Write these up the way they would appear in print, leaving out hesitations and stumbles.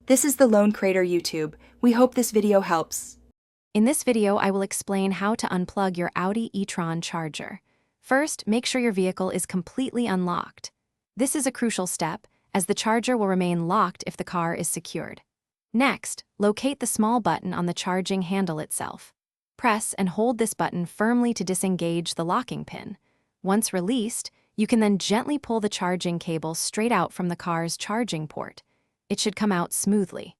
This is the Lone Crater YouTube. We hope this video helps. In this video, I will explain how to unplug your Audi e-tron charger. First, make sure your vehicle is completely unlocked. This is a crucial step, as the charger will remain locked if the car is secured. Next, locate the small button on the charging handle itself. Press and hold this button firmly to disengage the locking pin. Once released, you can then gently pull the charging cable straight out from the car's charging port. It should come out smoothly.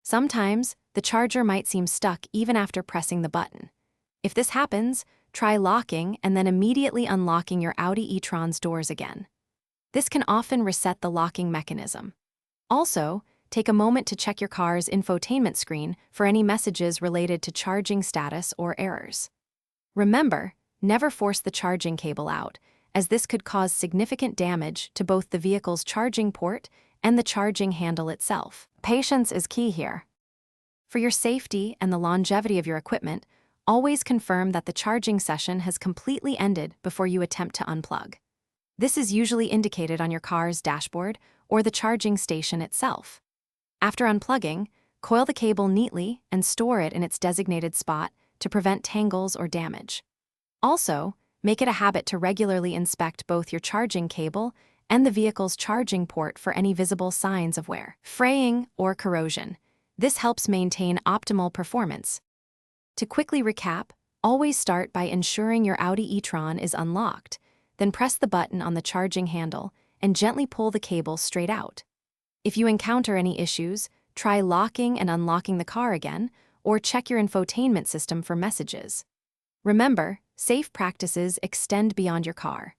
Sometimes, the charger might seem stuck even after pressing the button. If this happens, try locking and then immediately unlocking your Audi e-tron's doors again. This can often reset the locking mechanism. Also, take a moment to check your car's infotainment screen for any messages related to charging status or errors. Remember, never force the charging cable out, as this could cause significant damage to both the vehicle's charging port and the charging handle itself. Patience is key here. For your safety and the longevity of your equipment, always confirm that the charging session has completely ended before you attempt to unplug. This is usually indicated on your car's dashboard or the charging station itself. After unplugging, coil the cable neatly and store it in its designated spot to prevent tangles or damage. Also, make it a habit to regularly inspect both your charging cable and the vehicle's charging port for any visible signs of wear, fraying, or corrosion. This helps maintain optimal performance. To quickly recap, always start by ensuring your Audi e-tron is unlocked, then press the button on the charging handle and gently pull the cable straight out. If you encounter any issues, try locking and unlocking the car again, or check your infotainment system for messages. Remember, safe practices extend beyond your car.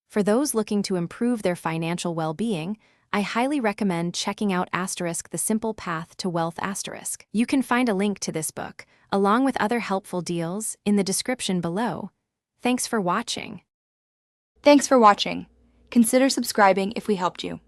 For those looking to improve their financial well-being, I highly recommend checking out The Simple Path to Wealth. You can find a link to this book, along with other helpful deals, in the description below. Thanks for watching. Thanks for watching. Consider subscribing if we helped you.